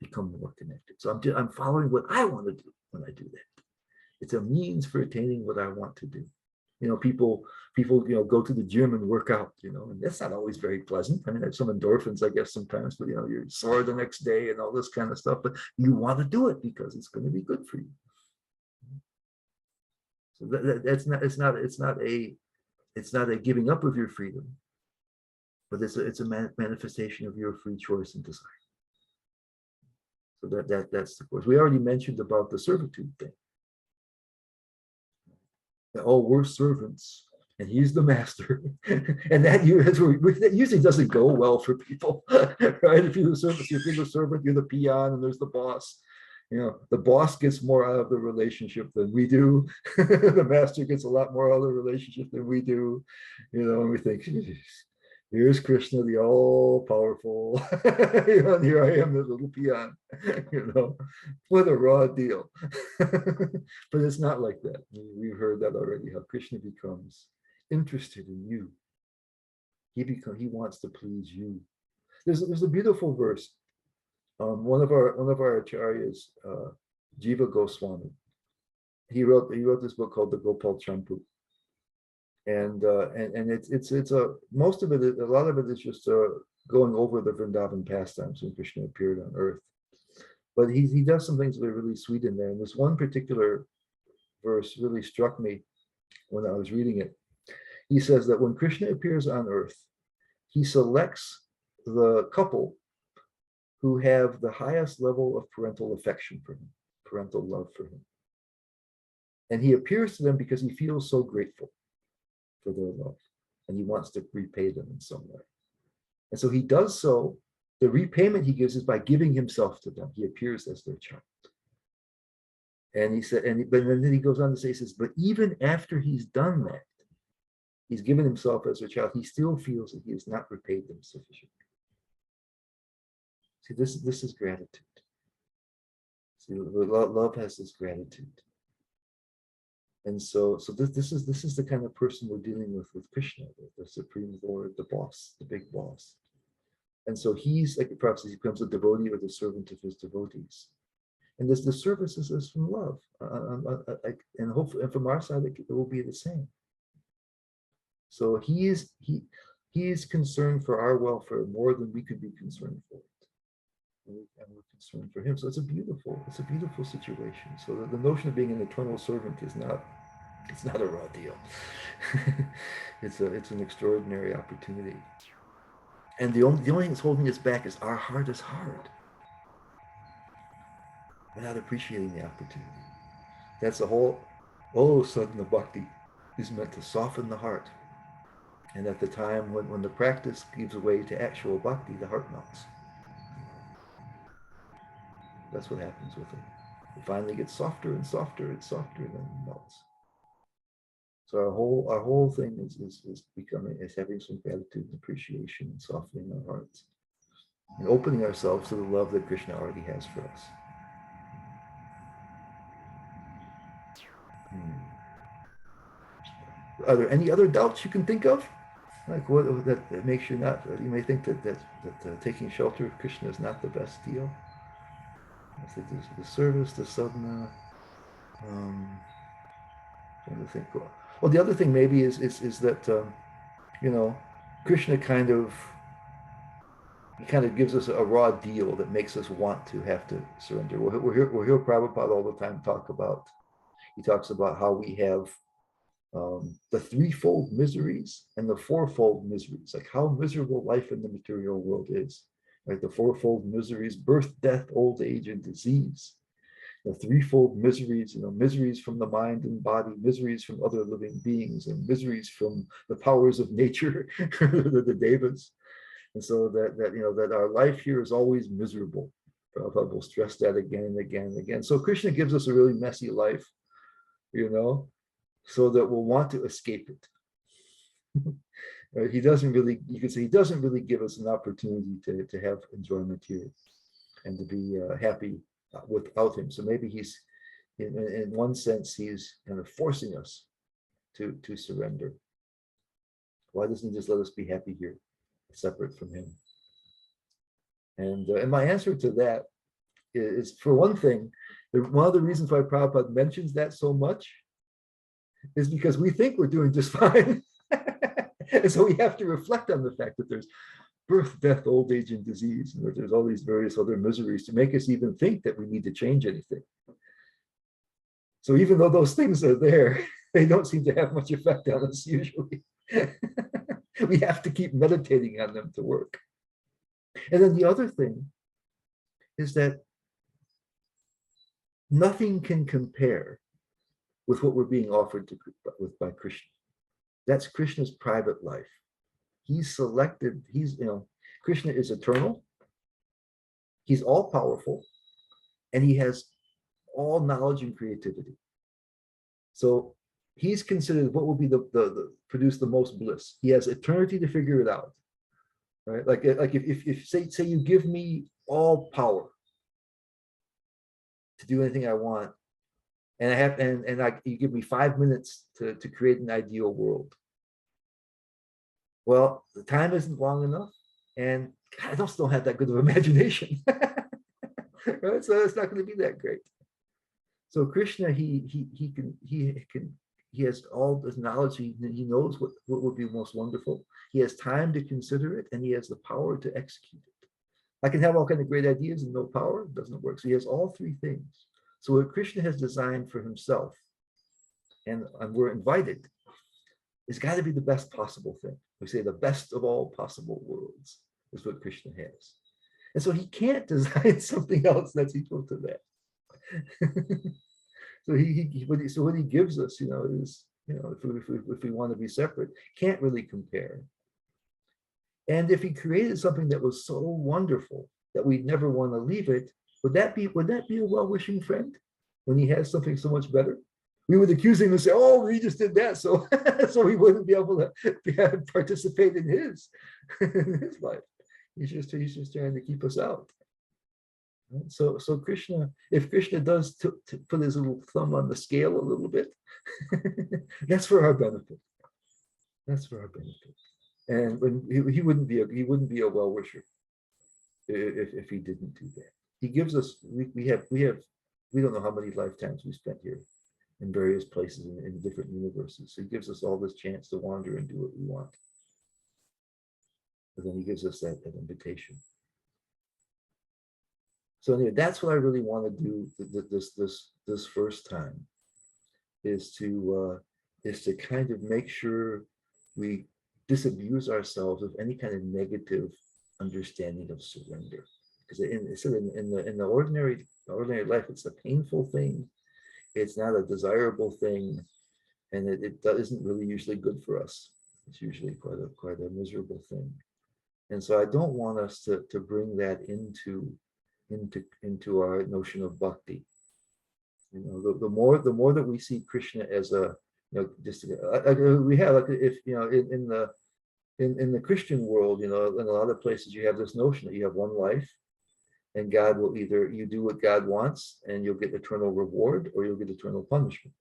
become more connected. So I'm following what I want to do when I do that. It's a means for attaining what I want to do. People go to the gym and work out, and that's not always very pleasant. I mean, there's some endorphins, I guess, sometimes, but you're sore the next day and all this kind of stuff, but you want to do it because it's going to be good for you. So it's not a giving up of your freedom, but it's a manifestation of your free choice and desire. So that's the course. We already mentioned about the servitude thing. Oh, we're servants, and he's the master, and that usually doesn't go well for people, right? If you're the servant, you're the peon, and there's the boss. The boss gets more out of the relationship than we do. The master gets a lot more out of the relationship than we do. And we think, here's Krishna, the all-powerful, and here I am, the little peon. What a raw deal. But it's not like that. We've heard that already, how Krishna becomes interested in you. He wants to please you. There's a beautiful verse. One of our acharyas, Jiva Goswami, he wrote this book called the Gopal Champu. And it's most of it, a lot of it is just going over the Vrindavan pastimes when Krishna appeared on earth. But he does some things that are really sweet in there. And this one particular verse really struck me when I was reading it. He says that when Krishna appears on earth, he selects the couple who have the highest level of parental affection for him, parental love for him. And he appears to them because he feels so grateful for their love, and he wants to repay them in some way. And so he does so. The repayment he gives is by giving himself to them. He appears as their child. And he said, but then he goes on to say, he says, but even after he's done that, he's given himself as a child, he still feels that he has not repaid them sufficiently. See, this is gratitude. See, love has this gratitude. And so this is the kind of person we're dealing with Krishna, the Supreme Lord, the boss, the big boss. And so he's, like the prophet says, he becomes a devotee or the servant of his devotees. And the service is from love. And hopefully, and from our side, it will be the same. So he is concerned for our welfare more than we could be concerned for it. And we're concerned for him. So it's a beautiful situation. So the notion of being an eternal servant is not a raw deal. It's an extraordinary opportunity. And the only thing that's holding us back is our heart is hard. We're not appreciating the opportunity. That's the whole sadhana bhakti is meant to soften the heart. And at the time when the practice gives way to actual bhakti, the heart melts. That's what happens with it. It finally gets softer and softer and softer, and then it melts. So our whole thing is having some gratitude and appreciation and softening our hearts and opening ourselves to the love that Krishna already has for us. Are there any other doubts you can think of? Like what that makes you not, you may think that taking shelter of Krishna is not the best deal. I think the service, the sadhana, trying to think. Well, the other thing maybe is that, you know, Krishna kind of, he kind of gives us a raw deal that makes us want to have to surrender. We'll hear Prabhupada all the time talk about, he talks about how we have the threefold miseries and the fourfold miseries, like how miserable life in the material world is. Right? The fourfold miseries: birth, death, old age, and disease. The threefold miseries, miseries from the mind and body, miseries from other living beings, and miseries from the powers of nature, the devas. And so that our life here is always miserable. Prabhupada will stress that again and again and again. So Krishna gives us a really messy life, so that we'll want to escape it. He doesn't really, you could say, he doesn't really give us an opportunity to have enjoyment here and to be happy without him. So maybe he's, in one sense, he's kind of forcing us to surrender. Why doesn't he just let us be happy here, separate from him? And my answer to that is, for one thing, one of the reasons why Prabhupada mentions that so much is because we think we're doing just fine. And so we have to reflect on the fact that there's birth, death, old age, and disease, and that there's all these various other miseries to make us even think that we need to change anything. So even though those things are there, they don't seem to have much effect on us usually. We have to keep meditating on them to work. And then the other thing is that nothing can compare with what we're being offered by Krishna. That's Krishna's private life. He's selected, Krishna is eternal, he's all powerful, and he has all knowledge and creativity. So he's considered what will be produce the most bliss. He has eternity to figure it out. Right? Like if say you give me all power to do anything I want, and I have you give me 5 minutes to create an ideal world. Well, the time isn't long enough, and I don't have that good of imagination. Right? So it's not going to be that great. So Krishna, he has all this knowledge. He knows what would be most wonderful. He has time to consider it, and he has the power to execute it. I can have all kinds of great ideas and no power. It doesn't work. So he has all three things. So what Krishna has designed for himself, and we're invited, it's got to be the best possible thing. We say the best of all possible worlds is what Krishna has. And so he can't design something else that's equal to that. So what he gives us, is, if we want to be separate, can't really compare. And if he created something that was so wonderful that we'd never want to leave it, would that be a well-wishing friend when he has something so much better? We would accuse him and say, "Oh, he just did that, so so we wouldn't be able to participate in his life. He's just trying to keep us out." So Krishna, if Krishna does to put his little thumb on the scale a little bit, that's for our benefit. That's for our benefit. And when he wouldn't be a well-wisher if he didn't do that. He gives us, we don't know how many lifetimes we spent here in various places in different universes. So he gives us all this chance to wander and do what we want. But then he gives us that invitation. So anyway, that's what I really want to do this first time, is to kind of make sure we disabuse ourselves of any kind of negative understanding of surrender. Because in the ordinary life, it's a painful thing. It's not a desirable thing, and it isn't really usually good for us. It's usually quite a miserable thing. And so I don't want us to bring that into our notion of bhakti. The more that we see Krishna as a, just we have, like, if in the Christian world, in a lot of places you have this notion that you have one life, and God will either, you do what God wants and you'll get eternal reward, or you'll get eternal punishment.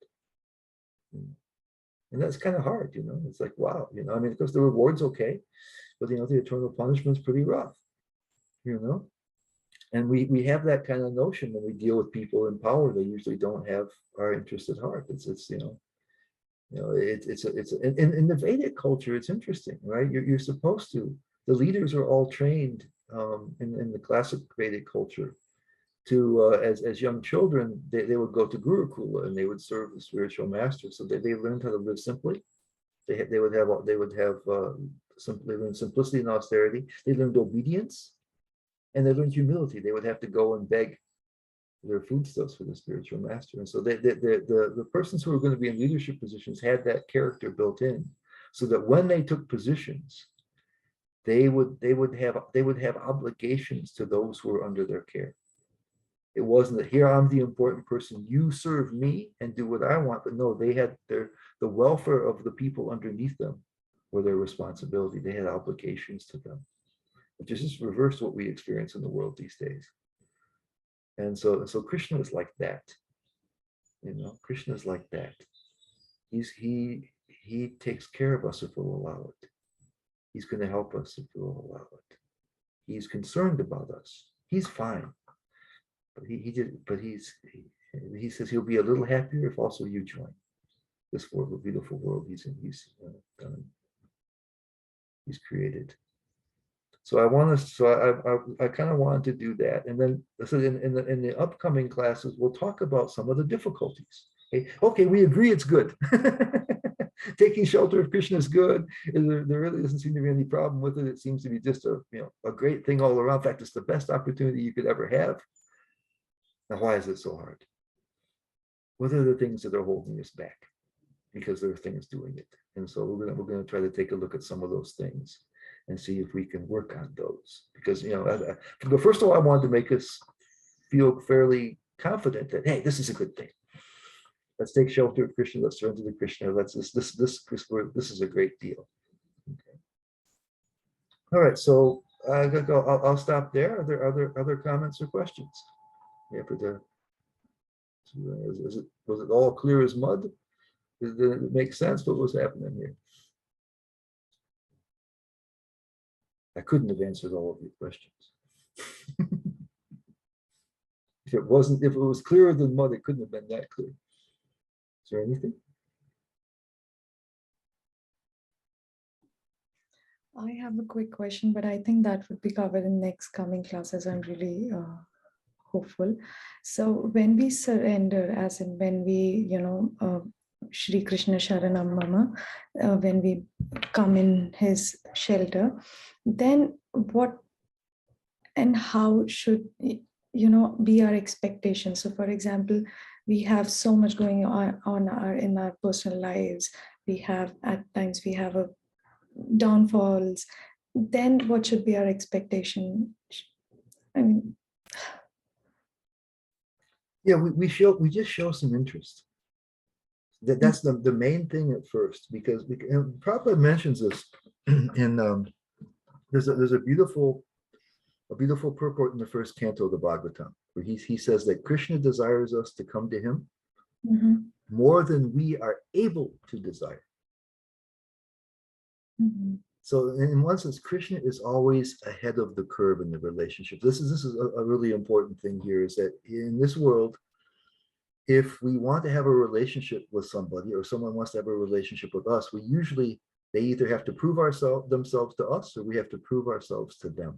And that's kind of hard, it's like, wow, I mean, because the reward's okay, but the eternal punishment's pretty rough, and we have that kind of notion when we deal with people in power. They usually don't have our interest at heart. It's in the Vedic culture, it's interesting, right? You're supposed to, the leaders are all trained in the classic Vedic culture to as young children, they would go to Gurukula and they would serve the spiritual master. So they learned how to live simply. They would have they learned simplicity and austerity. They learned obedience, and they learned humility. They would have to go and beg their foodstuffs for the spiritual master. And so the persons who were going to be in leadership positions had that character built in, so that when they took positions, they would have obligations to those who were under their care. It wasn't that here I'm the important person, you serve me and do what I want, but no, they had the welfare of the people underneath them were their responsibility. They had obligations to them, which is just reverse what we experience in the world these days. And so Krishna is like that. Krishna is like that. He takes care of us if we'll allow it. He's going to help us if we'll allow it. He's concerned about us. He's fine. But he says he'll be a little happier if also you join this world, a beautiful world he's created. So I kind of wanted to do that, and then so in the upcoming classes we'll talk about some of the difficulties. Okay, we agree it's good. Taking shelter of Krishna is good. There really doesn't seem to be any problem with it. It seems to be just a great thing all around. In fact, it's the best opportunity you could ever have. Now, why is it so hard? What are the things that are holding us back? Because there are things doing it. And so we're gonna try to take a look at some of those things and see if we can work on those. Because but first of all, I wanted to make us feel fairly confident that, hey, this is a good thing. Let's take shelter of Krishna. Let's surrender to Krishna. This is a great deal. Okay. All right, so I'll stop there. Are there other comments or questions? Was it all clear as mud? Did it make sense what was happening here? I couldn't have answered all of your questions. If it was clearer than mud, it couldn't have been that clear. Is there anything? I have a quick question, but I think that would be covered in next coming classes. I'm really hopeful. So when we surrender, as in when we, Shri Krishna Sharanam Mama, when we come in his shelter, then what and how should, be our expectations? So for example, we have so much going on in our personal lives. At times we have a downfalls. Then what should be our expectation? I mean, yeah, we just show some interest. That's the main thing at first, because Prabhupada mentions this in there's a beautiful purport in the first canto of the Bhagavatam, where he says that Krishna desires us to come to him more than we are able to desire. So in one sense, Krishna is always ahead of the curve in the relationship. This is a really important thing here, is that in this world, if we want to have a relationship with somebody, or someone wants to have a relationship with us, they either have to prove themselves to us, or we have to prove ourselves to them.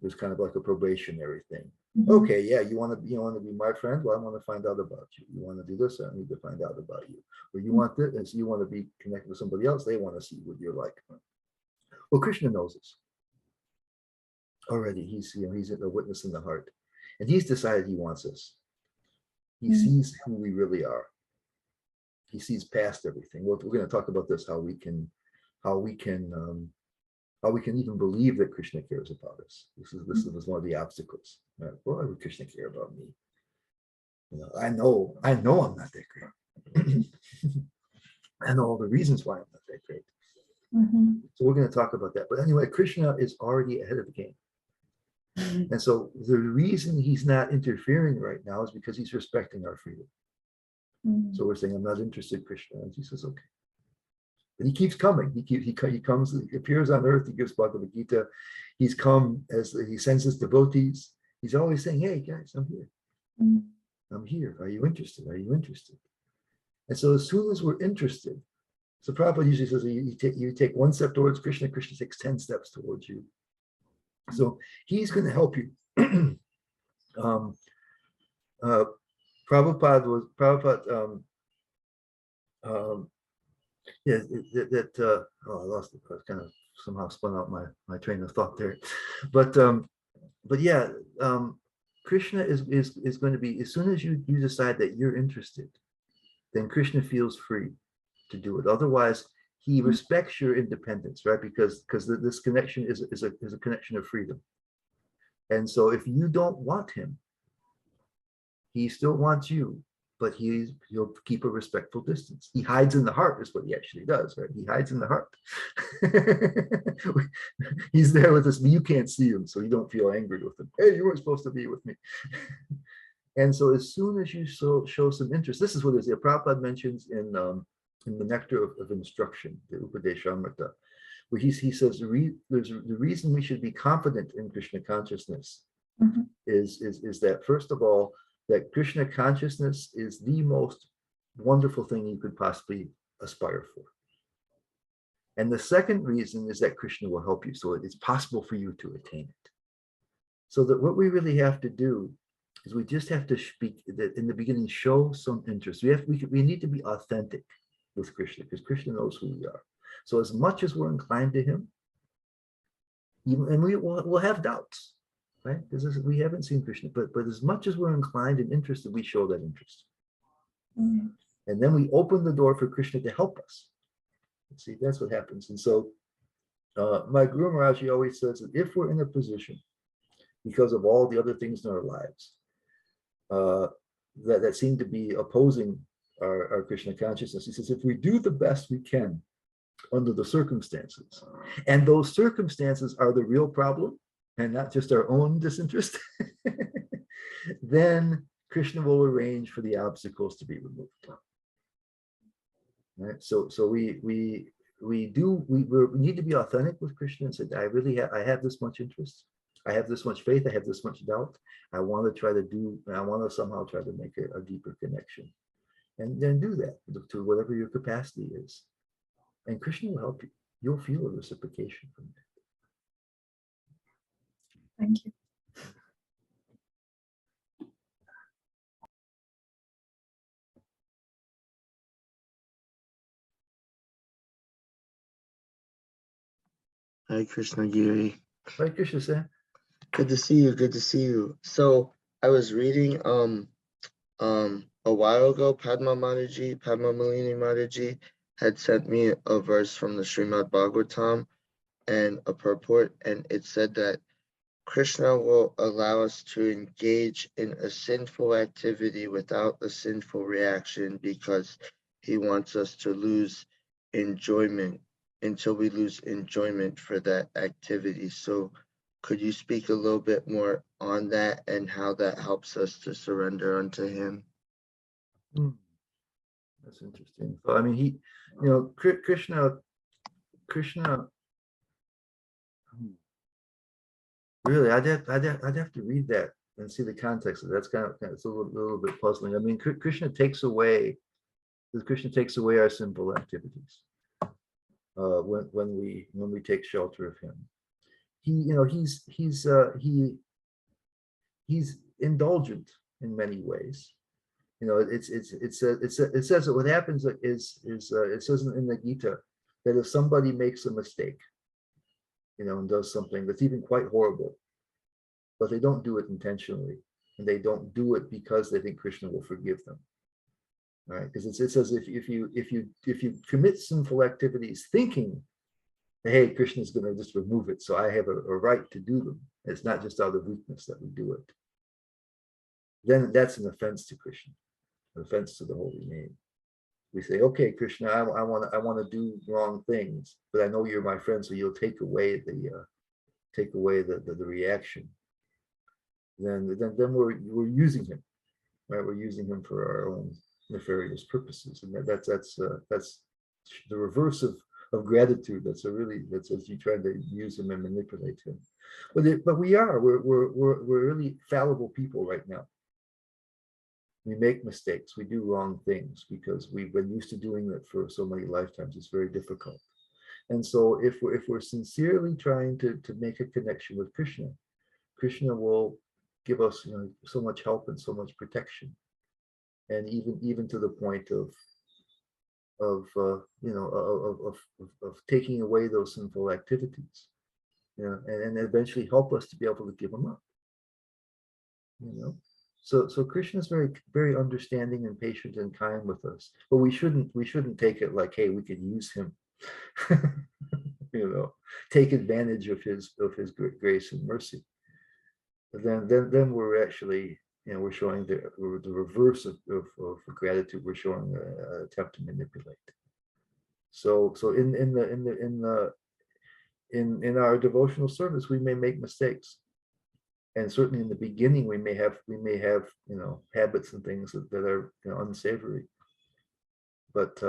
There's kind of like a probationary thing. Okay, yeah, you want to be my friend? Well, I want to find out about you. You want to do this? I need to find out about you. Or you want this? And so you want to be connected with somebody else? They want to see what you're like. Well, Krishna knows this already. He's a witness in the heart, and he's decided he wants us. He sees who we really are. He sees past everything. We're going to talk about this, how we can even believe that Krishna cares about us. This is one of the obstacles. Why would Krishna care about me? I know I'm not that great. I know all the reasons why I'm not that great. So we're going to talk about that. But anyway, Krishna is already ahead of the game. And so the reason he's not interfering right now is because he's respecting our freedom. Mm. So we're saying, I'm not interested, Krishna. And he says, okay. But he keeps coming. He comes, he appears on earth, he gives Bhagavad Gita. He's come as he sends his devotees. He's always saying, hey guys, I'm here. Mm. I'm here. Are you interested? Are you interested? And so as soon as we're interested, so Prabhupada usually says you take one step towards Krishna, Krishna takes 10 steps towards you. So he's going to help you. um, Prabhupada yeah, oh, I lost it. I kind of somehow spun out my train of thought there. But yeah, Krishna is going to be, as soon as you decide that you're interested, then Krishna feels free to do it. Otherwise, he respects your independence, right? Because this connection is a connection of freedom. And so if you don't want him, he still wants you, but he'll keep a respectful distance. He hides in the heart is what he actually does, right? He hides in the heart. He's there with us, but you can't see him, so you don't feel angry with him. Hey, you weren't supposed to be with me. And so as soon as you show some interest, this is what is Prabhupada mentions in the Nectar of Instruction, the Upadeshamrita, where he says the reason we should be confident in Krishna consciousness is that, first of all, that Krishna consciousness is the most wonderful thing you could possibly aspire for. And the second reason is that Krishna will help you, so it's possible for you to attain it. So that what we really have to do is we just have to speak that in the beginning, show some interest. We need to be authentic with Krishna, because Krishna knows who we are. So as much as we're inclined to him, and we'll have doubts, right? Because we haven't seen Krishna, but as much as we're inclined and interested, we show that interest. Mm. And then we open the door for Krishna to help us. See, that's what happens. And so my Guru Maharaj, he always says that if we're in a position, because of all the other things in our lives, that seem to be opposing our Krishna consciousness, he says, if we do the best we can under the circumstances, and those circumstances are the real problem and not just our own disinterest, then Krishna will arrange for the obstacles to be removed. Right? So we need to be authentic with Krishna and say, I have this much interest, I have this much faith, I have this much doubt. I want to somehow try to make a deeper connection, and then do that to whatever your capacity is. And Krishna will help you. You'll feel a reciprocation from that. Thank you. Hi, Krishna Giri. Right, Krishna said. Good to see you. Good to see you. So I was reading a while ago, Padma Malini Mataji had sent me a verse from the Srimad Bhagavatam and a purport, and it said that Krishna will allow us to engage in a sinful activity without a sinful reaction because he wants us to lose enjoyment until we lose enjoyment for that activity. So could you speak a little bit more on that and how that helps us to surrender unto him? That's interesting. So I mean, Krishna, really, I'd have to read that and see the context of that. That's kind of it's a little bit puzzling. I mean, Krishna takes away our sinful activities when we take shelter of him. He's indulgent in many ways. It says that what happens is it says in the Gita that if somebody makes a mistake, and does something that's even quite horrible, but they don't do it intentionally, and they don't do it because they think Krishna will forgive them, right? Because it says if you commit sinful activities thinking, hey, Krishna is going to just remove it, so I have a right to do them. It's not just out of weakness that we do it. Then that's an offense to Krishna, an offense to the holy name. We say, okay, Krishna, I want to do wrong things, but I know you're my friend, so you'll take away the reaction. Then we're using him, right? We're using him for our own nefarious purposes, and that's the reverse of gratitude. That's as you try to use him and manipulate him. But we're really fallible people right now. We make mistakes. We do wrong things because we've been used to doing it for so many lifetimes. It's very difficult. And so if we're sincerely trying to make a connection with Krishna, Krishna will give us so much help and so much protection, and even to the point of taking away those sinful activities, and eventually help us to be able to give them up. So Krishna is very, very understanding and patient and kind with us, but we shouldn't take it like, hey, we could use him, take advantage of his grace and mercy. But then we're actually, we're showing the reverse of gratitude. We're showing an attempt to manipulate. So in our devotional service, we may make mistakes. And certainly in the beginning, we may have habits and things that are unsavory. But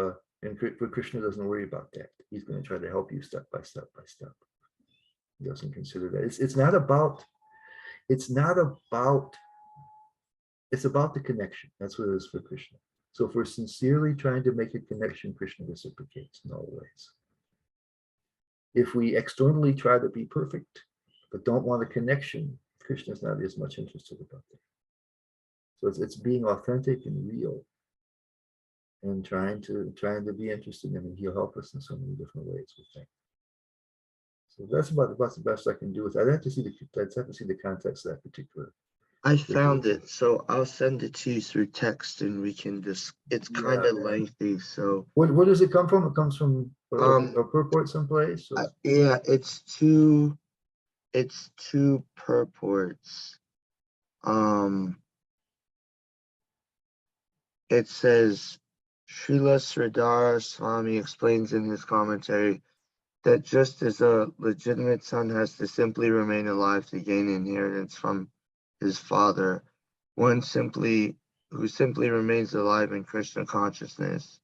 Krishna doesn't worry about that. He's going to try to help you step by step by step. He doesn't consider that. It's about the connection. That's what it is for Krishna. So if we're sincerely trying to make a connection, Krishna reciprocates in all ways. If we externally try to be perfect, but don't want a connection, Krishna is not as much interested about that. So it's being authentic and real, and trying to be interested in him, and he'll help us in so many different ways, we think. So that's about the best I can do with it. I'd have to see the context of that particular. I found it, so I'll send it to you through text, and we can just. It's kind of lengthy, so. Where does it come from? It comes from a purport someplace. Yeah, it's two purports. It says, Srila Sridhar Swami explains in his commentary that just as a legitimate son has to simply remain alive to gain inheritance from his father, one who simply remains alive in Krishna consciousness,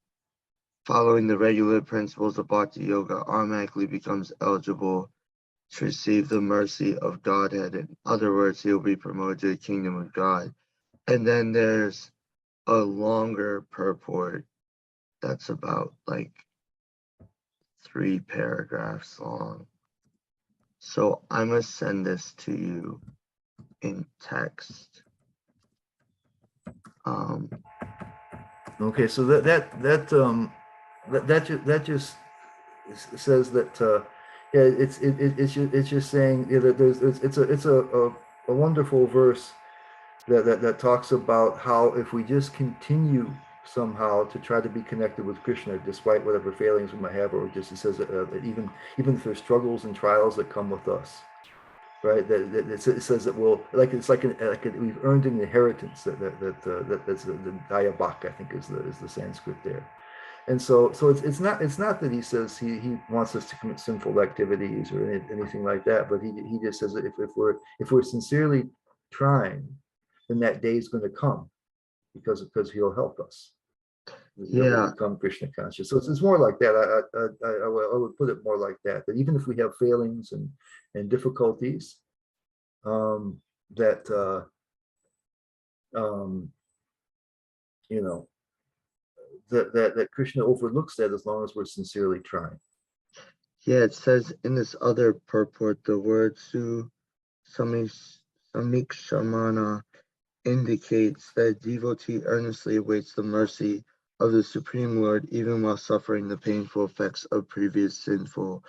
following the regular principles of Bhakti Yoga, automatically becomes eligible to receive the mercy of Godhead. In other words, he'll be promoted to the kingdom of God. And then there's a longer purport that's about like 3 paragraphs long. So I'm gonna send this to you in text. Okay, so that just says that it's just saying that it's a wonderful verse that talks about how if we just continue somehow to try to be connected with Krishna despite whatever failings we might have, or just it says that even if there's struggles and trials that come with us, right? That it says that we've earned an inheritance. That's the Dayabhak, I think is the Sanskrit there. And so it's not that he says he wants us to commit sinful activities or anything like that, but he just says that if we're sincerely trying, then that day is going to come because he'll help us. Yeah, become Krishna conscious. So it's more like that. I would put it more like that. That even if we have failings and difficulties, that Krishna overlooks that as long as we're sincerely trying. Yeah, it says in this other purport, the word samikshamana indicates that a devotee earnestly awaits the mercy of the Supreme Lord even while suffering the painful effects of previous sinful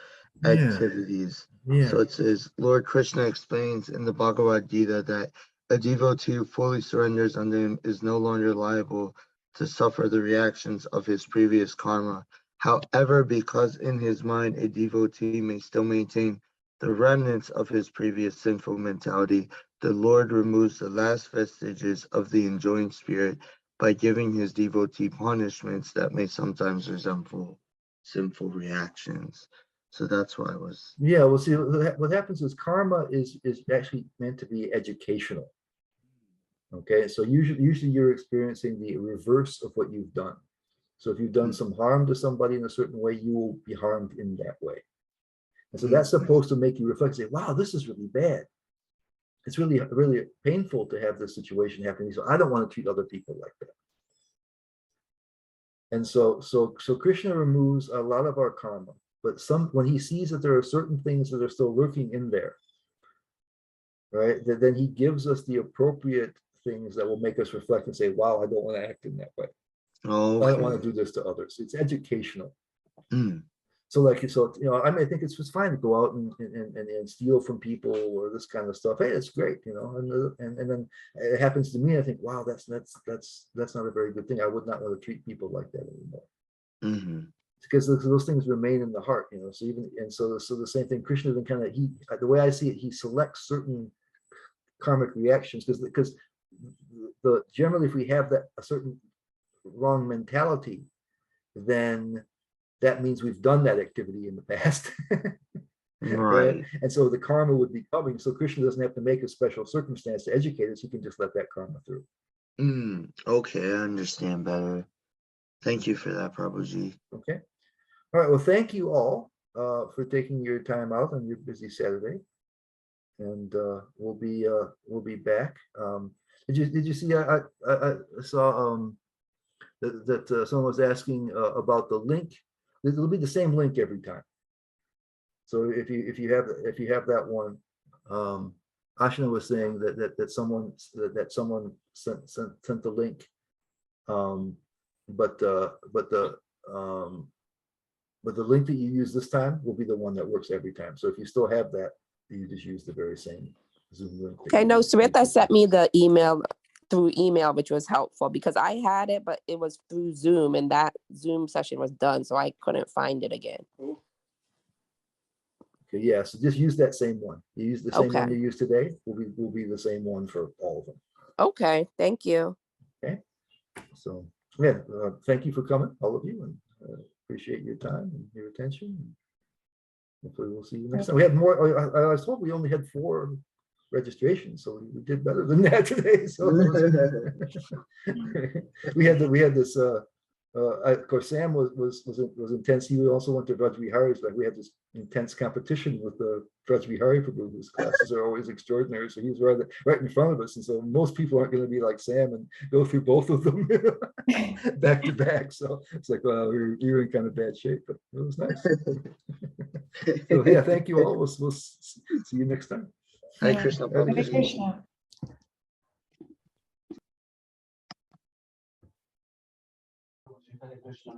activities. Yeah. So it says, Lord Krishna explains in the Bhagavad Gita that a devotee who fully surrenders unto him is no longer liable to suffer the reactions of his previous karma. However, because in his mind a devotee may still maintain the remnants of his previous sinful mentality, the Lord removes the last vestiges of the enjoying spirit by giving his devotee punishments that may sometimes resemble sinful reactions. So that's why I was. Yeah, well, see, what happens is karma is actually meant to be educational. Okay, so usually you're experiencing the reverse of what you've done. So if you've done some harm to somebody in a certain way, you will be harmed in that way. And so that's supposed to make you reflect, say, wow, this is really bad. It's really, really painful to have this situation happening. So I don't want to treat other people like that. And so Krishna removes a lot of our karma, but when he sees that there are certain things that are still lurking in there, right, then he gives us the appropriate things that will make us reflect and say, wow, I don't want to act in that way. Okay. I don't want to do this to others. It's educational. Mm. So I may think it's fine to go out and steal from people or this kind of stuff. Hey, it's great, and then it happens to me. I think, wow, that's not a very good thing. I would not want to treat people like that anymore. Mm-hmm. Because those things remain in the heart, So so the same thing. Krishna then kind of the way I see it, he selects certain karmic reactions because generally if we have a certain wrong mentality, then that means we've done that activity in the past. Right. And so the karma would be coming. So Krishna doesn't have to make a special circumstance to educate us. He can just let that karma through. Okay, I understand better. Thank you for that, Prabhuji. Okay. All right. Well, thank you all for taking your time out on your busy Saturday. And we'll be back. Did you see? I saw that someone was asking about the link. It'll be the same link every time. So if you have that one, Ashna was saying that someone sent the link, but the link that you use this time will be the one that works every time. So if you still have that, you just use the very same Zoom link. Okay, no, Sarita sent me the email through email, which was helpful because I had it, but it was through Zoom and that Zoom session was done, so I couldn't find it again. Okay, yeah, so just use that same one. You use the same one Okay. you used today, will be the same one for all of them. Okay, thank you. Okay, so yeah, thank you for coming, all of you, and appreciate your time and your attention. Hopefully we'll see you next time. We had more. I was told we only had 4 registrations, so we did better than that today. So we had this. Of course, Sam was intense. He also went to Raj Vihari's, but we had this intense competition with the Raj Vihari Prabhu. His classes are always extraordinary, so he was right in front of us. And so most people aren't going to be like Sam and go through both of them back to back. So it's like, well, we were in kind of bad shape, but it was nice. So yeah, thank you all. We'll see you next time. Hare Krishna, Hare Hare Prabhuji. Krishna. Hare Krishna.